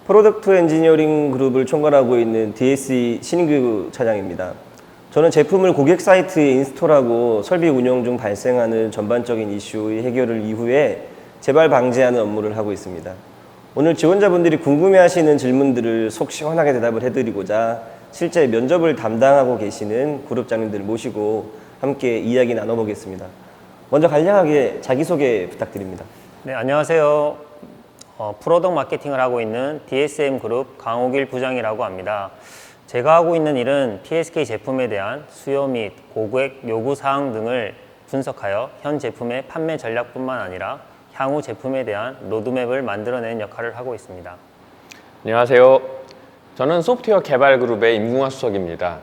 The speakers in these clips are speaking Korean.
프로덕트 엔지니어링 그룹을 총괄하고 있는 DSE 신인규 차장입니다. 저는 제품을 고객 사이트에 인스톨하고 설비 운영 중 발생하는 전반적인 이슈의 해결을 이후에 재발 방지하는 업무를 하고 있습니다. 오늘 지원자분들이 궁금해하시는 질문들을 속 시원하게 대답을 해드리고자 실제 면접을 담당하고 계시는 그룹장님들을 모시고 함께 이야기 나눠보겠습니다. 먼저 간략하게 자기소개 부탁드립니다. 네, 안녕하세요. 프로덕트 마케팅을 하고 있는 DSM 그룹 강옥일 부장이라고 합니다. 제가 하고 있는 일은 PSK 제품에 대한 수요 및 고객 요구 사항 등을 분석하여 현 제품의 판매 전략뿐만 아니라 향후 제품에 대한 로드맵을 만들어내는 역할을 하고 있습니다. 안녕하세요. 저는 소프트웨어 개발 그룹의 임궁화 수석입니다.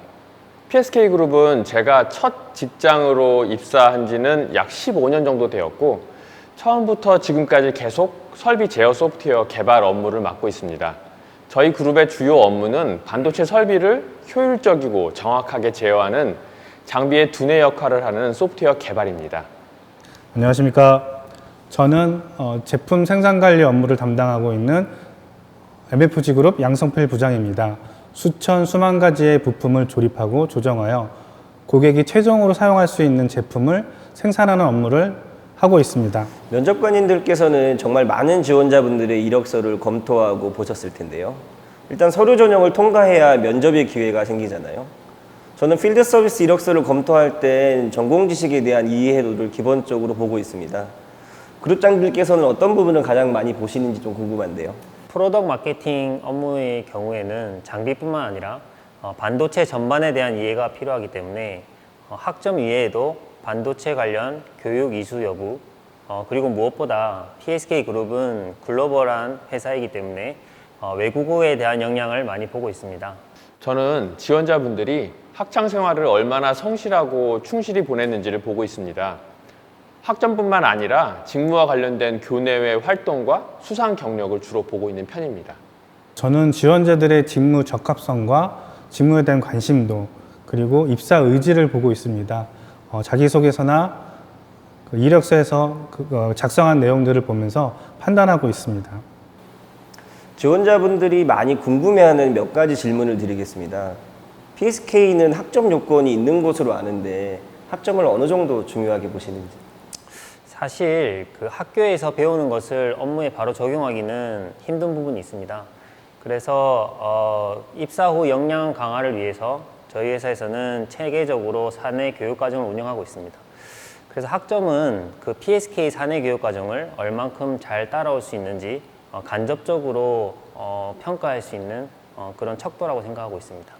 PSK 그룹은 제가 첫 직장으로 입사한 지는 약 15년 정도 되었고 처음부터 지금까지 계속 설비 제어 소프트웨어 개발 업무를 맡고 있습니다. 저희 그룹의 주요 업무는 반도체 설비를 효율적이고 정확하게 제어하는 장비의 두뇌 역할을 하는 소프트웨어 개발입니다. 안녕하십니까. 저는 제품 생산 관리 업무를 담당하고 있는 MFG 그룹 양성필 부장입니다. 수만 가지의 부품을 조립하고 조정하여 고객이 최종으로 사용할 수 있는 제품을 생산하는 업무를 하고 있습니다. 면접관님들께서는 정말 많은 지원자분들의 이력서를 검토하고 보셨을 텐데요. 일단 서류 전형을 통과해야 면접의 기회가 생기잖아요. 저는 필드 서비스 이력서를 검토할 땐 전공 지식에 대한 이해도를 기본적으로 보고 있습니다. 그룹장들께서는 어떤 부분을 가장 많이 보시는지 좀 궁금한데요. 프로덕트 마케팅 업무의 경우에는 장비뿐만 아니라 반도체 전반에 대한 이해가 필요하기 때문에 학점 이외에도 반도체 관련 교육 이수 여부, 그리고 무엇보다 PSK 그룹은 글로벌한 회사이기 때문에 외국어에 대한 역량을 많이 보고 있습니다. 저는 지원자분들이 학창 생활을 얼마나 성실하고 충실히 보냈는지를 보고 있습니다. 학점뿐만 아니라 직무와 관련된 교내외 활동과 수상 경력을 주로 보고 있는 편입니다. 저는 지원자들의 직무 적합성과 직무에 대한 관심도 그리고 입사 의지를 보고 있습니다. 자기소개서나 이력서에서 작성한 내용들을 보면서 판단하고 있습니다. 지원자분들이 많이 궁금해하는 몇 가지 질문을 드리겠습니다. PSK는 학점 요건이 있는 것으로 아는데 학점을 어느 정도 중요하게 보시는지? 사실 그 학교에서 배우는 것을 업무에 바로 적용하기는 힘든 부분이 있습니다. 그래서 입사 후 역량 강화를 위해서 저희 회사에서는 체계적으로 사내 교육 과정을 운영하고 있습니다. 그래서 학점은 그 PSK 사내 교육 과정을 얼만큼 잘 따라올 수 있는지 간접적으로 평가할 수 있는 그런 척도라고 생각하고 있습니다.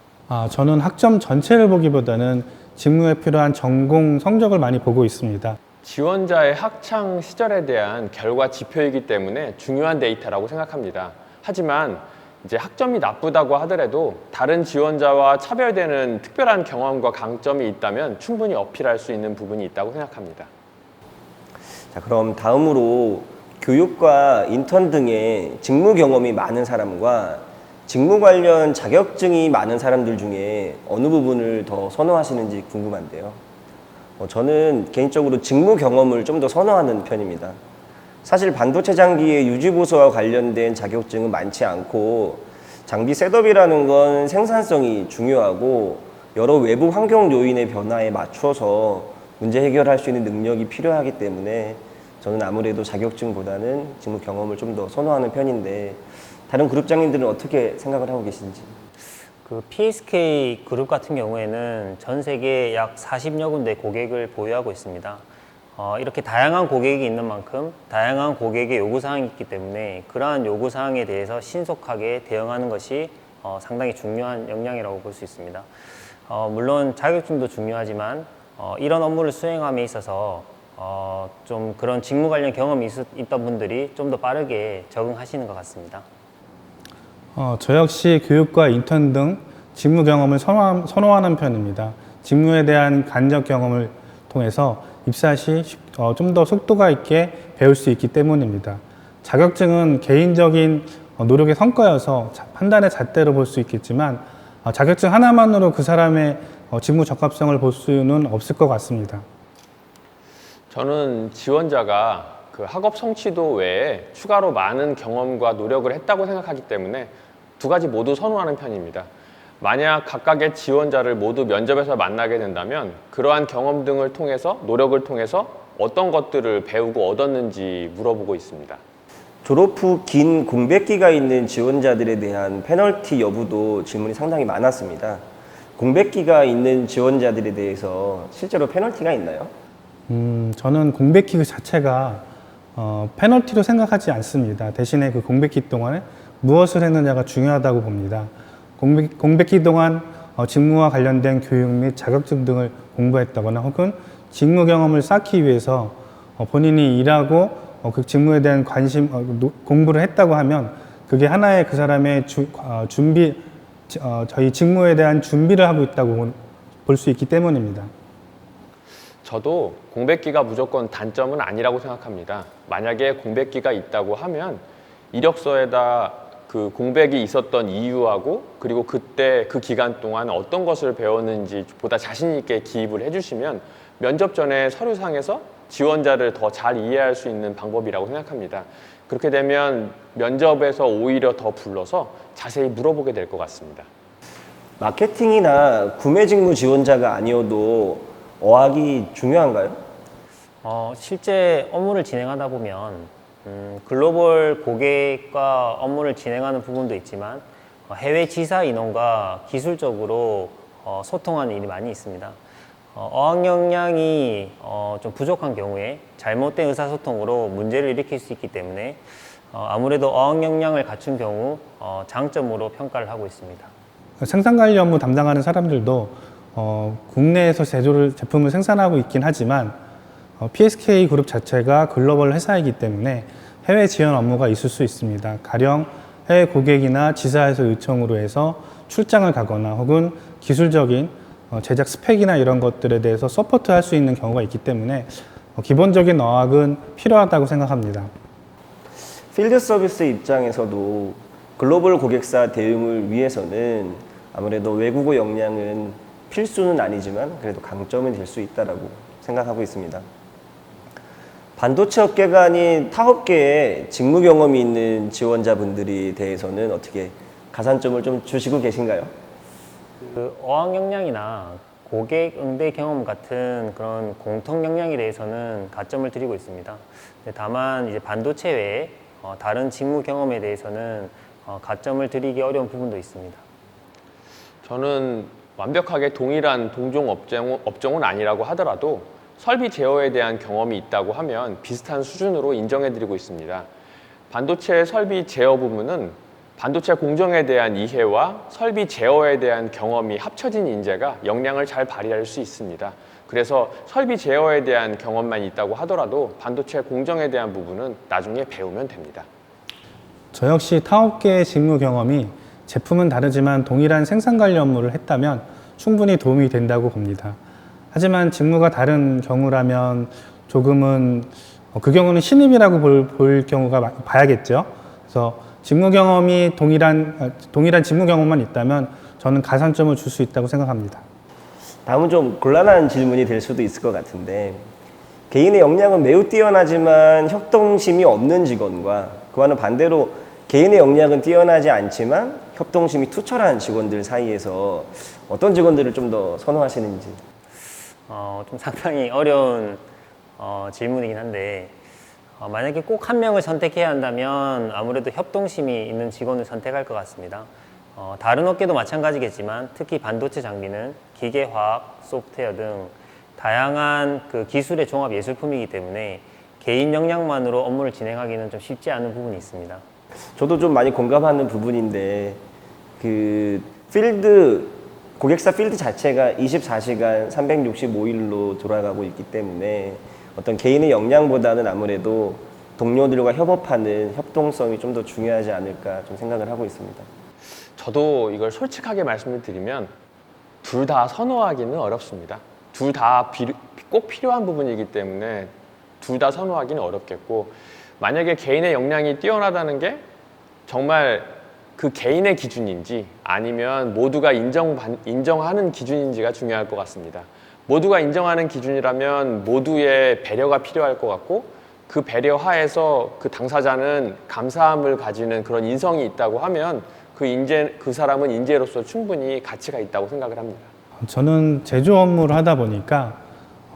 저는 학점 전체를 보기보다는 직무에 필요한 전공 성적을 많이 보고 있습니다. 지원자의 학창 시절에 대한 결과 지표이기 때문에 중요한 데이터라고 생각합니다. 하지만 이제 학점이 나쁘다고 하더라도 다른 지원자와 차별되는 특별한 경험과 강점이 있다면 충분히 어필할 수 있는 부분이 있다고 생각합니다. 자, 그럼 다음으로 교육과 인턴 등의 직무 경험이 많은 사람과 직무 관련 자격증이 많은 사람들 중에 어느 부분을 더 선호하시는지 궁금한데요. 저는 개인적으로 직무 경험을 좀 더 선호하는 편입니다. 사실 반도체 장비의 유지보수와 관련된 자격증은 많지 않고 장비 셋업이라는 건 생산성이 중요하고 여러 외부 환경 요인의 변화에 맞춰서 문제 해결할 수 있는 능력이 필요하기 때문에 저는 아무래도 자격증보다는 직무 경험을 좀 더 선호하는 편인데 다른 그룹장님들은 어떻게 생각을 하고 계신지? 그 PSK 그룹 같은 경우에는 전 세계 약 40여 군데 고객을 보유하고 있습니다. 이렇게 다양한 고객이 있는 만큼 다양한 고객의 요구사항이 있기 때문에 그러한 요구사항에 대해서 신속하게 대응하는 것이 상당히 중요한 역량이라고 볼 수 있습니다. 물론 자격증도 중요하지만 이런 업무를 수행함에 있어서 좀 그런 직무 관련 경험이 있던 분들이 좀 더 빠르게 적응하시는 것 같습니다. 저 역시 교육과 인턴 등 직무 경험을 선호하는 편입니다. 직무에 대한 간접 경험을 통해서 입사 시 좀 더 속도가 있게 배울 수 있기 때문입니다. 자격증은 개인적인 노력의 성과여서 판단의 잣대로 볼 수 있겠지만 자격증 하나만으로 그 사람의 직무 적합성을 볼 수는 없을 것 같습니다. 저는 지원자가 그 학업 성취도 외에 추가로 많은 경험과 노력을 했다고 생각하기 때문에 두 가지 모두 선호하는 편입니다. 만약 각각의 지원자를 모두 면접에서 만나게 된다면 그러한 경험 등을 통해서 노력을 통해서 어떤 것들을 배우고 얻었는지 물어보고 있습니다. 졸업 후 긴 공백기가 있는 지원자들에 대한 페널티 여부도 질문이 상당히 많았습니다. 공백기가 있는 지원자들에 대해서 실제로 페널티가 있나요? 저는 공백기 그 자체가 페널티로 생각하지 않습니다. 대신에 그 공백기 동안에 무엇을 했느냐가 중요하다고 봅니다. 공백기 동안 직무와 관련된 교육 및 자격증 등을 공부했다거나 혹은 직무 경험을 쌓기 위해서 본인이 일하고 그 직무에 대한 관심, 공부를 했다고 하면 그게 하나의 그 사람의 저희 직무에 대한 준비를 하고 있다고 볼 수 있기 때문입니다. 저도 공백기가 무조건 단점은 아니라고 생각합니다. 만약에 공백기가 있다고 하면 이력서에다 그 공백이 있었던 이유하고 그리고 그때 그 기간 동안 어떤 것을 배웠는지 보다 자신 있게 기입을 해주시면 면접 전에 서류상에서 지원자를 더 잘 이해할 수 있는 방법이라고 생각합니다. 그렇게 되면 면접에서 오히려 더 불러서 자세히 물어보게 될 것 같습니다. 마케팅이나 구매 직무 지원자가 아니어도 어학이 중요한가요? 실제 업무를 진행하다 보면 글로벌 고객과 업무를 진행하는 부분도 있지만 해외 지사 인원과 기술적으로 소통하는 일이 많이 있습니다. 어학 역량이 좀 부족한 경우에 잘못된 의사소통으로 문제를 일으킬 수 있기 때문에 아무래도 어학 역량을 갖춘 경우 장점으로 평가를 하고 있습니다. 생산관리 업무 담당하는 사람들도 국내에서 제품을 생산하고 있긴 하지만 PSK 그룹 자체가 글로벌 회사이기 때문에 해외 지원 업무가 있을 수 있습니다. 가령 해외 고객이나 지사에서 요청으로 해서 출장을 가거나 혹은 기술적인 제작 스펙이나 이런 것들에 대해서 서포트할 수 있는 경우가 있기 때문에 기본적인 어학은 필요하다고 생각합니다. 필드 서비스 입장에서도 글로벌 고객사 대응을 위해서는 아무래도 외국어 역량은 필수는 아니지만 그래도 강점이 될 수 있다고 생각하고 있습니다. 반도체 업계가 아닌 타 업계에 직무 경험이 있는 지원자분들에 대해서는 어떻게 가산점을 좀 주시고 계신가요? 그 어학 역량이나 고객 응대 경험 같은 그런 공통 역량에 대해서는 가점을 드리고 있습니다. 다만 이제 반도체 외에 다른 직무 경험에 대해서는 가점을 드리기 어려운 부분도 있습니다. 저는 완벽하게 동일한 동종 업종은 아니라고 하더라도 설비 제어에 대한 경험이 있다고 하면 비슷한 수준으로 인정해드리고 있습니다. 반도체 설비 제어 부문은 반도체 공정에 대한 이해와 설비 제어에 대한 경험이 합쳐진 인재가 역량을 잘 발휘할 수 있습니다. 그래서 설비 제어에 대한 경험만 있다고 하더라도 반도체 공정에 대한 부분은 나중에 배우면 됩니다. 저 역시 타업계의 직무 경험이 제품은 다르지만 동일한 생산 관리 업무를 했다면 충분히 도움이 된다고 봅니다. 하지만 직무가 다른 경우라면 조금은 그 경우는 신입이라고 볼 경우가 봐야겠죠. 그래서 직무 경험이 동일한 직무 경험만 있다면 저는 가산점을 줄 수 있다고 생각합니다. 다음은 좀 곤란한 질문이 될 수도 있을 것 같은데 개인의 역량은 매우 뛰어나지만 협동심이 없는 직원과 그와는 반대로 개인의 역량은 뛰어나지 않지만 협동심이 투철한 직원들 사이에서 어떤 직원들을 좀 더 선호하시는지. 좀 상당히 어려운 질문이긴 한데 만약에 꼭 한 명을 선택해야 한다면 아무래도 협동심이 있는 직원을 선택할 것 같습니다. 다른 업계도 마찬가지겠지만 특히 반도체 장비는 기계화학, 소프트웨어 등 다양한 그 기술의 종합 예술품이기 때문에 개인 역량만으로 업무를 진행하기는 좀 쉽지 않은 부분이 있습니다. 저도 좀 많이 공감하는 부분인데 그 고객사 필드 자체가 24시간 365일로 돌아가고 있기 때문에 어떤 개인의 역량보다는 아무래도 동료들과 협업하는 협동성이 좀 더 중요하지 않을까 좀 생각을 하고 있습니다. 저도 이걸 솔직하게 말씀을 드리면 둘 다 선호하기는 어렵습니다. 둘 다 꼭 필요한 부분이기 때문에 둘 다 선호하기는 어렵겠고 만약에 개인의 역량이 뛰어나다는 게 정말 그 개인의 기준인지 아니면 모두가 인정하는 기준인지가 중요할 것 같습니다. 모두가 인정하는 기준이라면 모두의 배려가 필요할 것 같고 그 배려 하에서 그 당사자는 감사함을 가지는 그런 인성이 있다고 하면 그 사람은 인재로서 충분히 가치가 있다고 생각을 합니다. 저는 제조 업무를 하다 보니까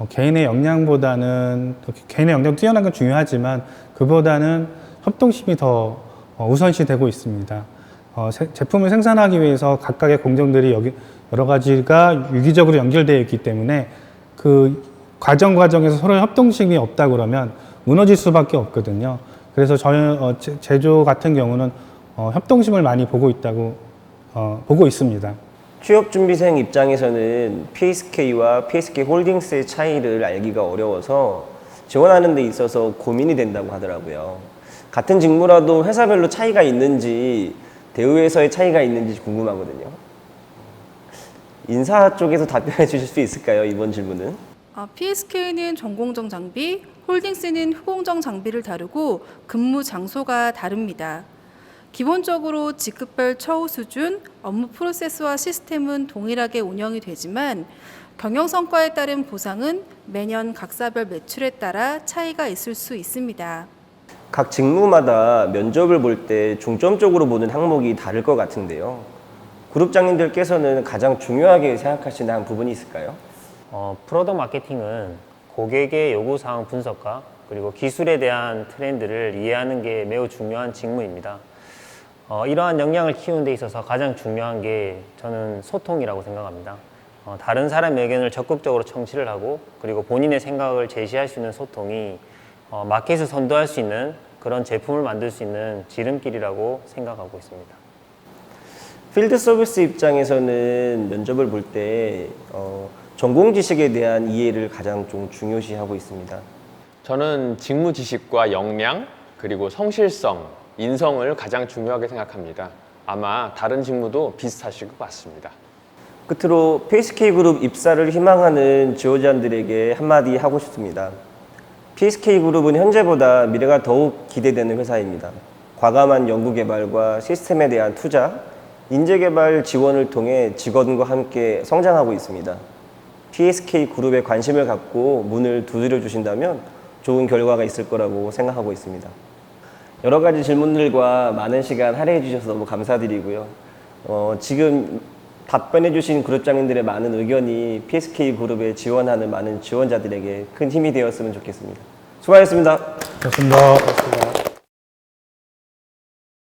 개인의 역량보다는 개인의 역량 뛰어난 건 중요하지만 그보다는 협동심이 더 우선시 되고 있습니다. 제품을 생산하기 위해서 각각의 공정들이 여러 가지가 유기적으로 연결되어 있기 때문에 그 과정에서 서로의 협동심이 없다 그러면 무너질 수밖에 없거든요. 그래서 저희 제조 같은 경우는 협동심을 많이 보고 있습니다. 취업준비생 입장에서는 PSK와 PSK 홀딩스의 차이를 알기가 어려워서 지원하는 데 있어서 고민이 된다고 하더라고요. 같은 직무라도 회사별로 차이가 있는지 대우에서의 차이가 있는지 궁금하거든요. 인사 쪽에서 답변해 주실 수 있을까요? 이번 질문은. PSK는 전공정 장비, 홀딩스는 후공정 장비를 다루고 근무 장소가 다릅니다. 기본적으로 직급별 처우 수준, 업무 프로세스와 시스템은 동일하게 운영이 되지만 경영 성과에 따른 보상은 매년 각사별 매출에 따라 차이가 있을 수 있습니다. 각 직무마다 면접을 볼 때 중점적으로 보는 항목이 다를 것 같은데요. 그룹장님들께서는 가장 중요하게 생각하시는 한 부분이 있을까요? 프로덕트 마케팅은 고객의 요구사항 분석과 그리고 기술에 대한 트렌드를 이해하는 게 매우 중요한 직무입니다. 이러한 역량을 키우는 데 있어서 가장 중요한 게 저는 소통이라고 생각합니다. 다른 사람의 의견을 적극적으로 청취를 하고 그리고 본인의 생각을 제시할 수 있는 소통이 마켓을 선도할 수 있는 그런 제품을 만들 수 있는 지름길이라고 생각하고 있습니다. 필드 서비스 입장에서는 면접을 볼 때 전공 지식에 대한 이해를 가장 좀 중요시하고 있습니다. 저는 직무 지식과 역량, 그리고 성실성, 인성을 가장 중요하게 생각합니다. 아마 다른 직무도 비슷하실 것 같습니다. 끝으로 PSK그룹 입사를 희망하는 지원자들에게 한마디 하고 싶습니다. PSK그룹은 현재보다 미래가 더욱 기대되는 회사입니다. 과감한 연구개발과 시스템에 대한 투자, 인재개발 지원을 통해 직원과 함께 성장하고 있습니다. PSK그룹에 관심을 갖고 문을 두드려 주신다면 좋은 결과가 있을 거라고 생각하고 있습니다. 여러 가지 질문들과 많은 시간 할애해 주셔서 너무 감사드리고요. 지금 답변해 주신 그룹장님들의 많은 의견이 PSK그룹에 지원하는 많은 지원자들에게 큰 힘이 되었으면 좋겠습니다. 수고하셨습니다. 고맙습니다.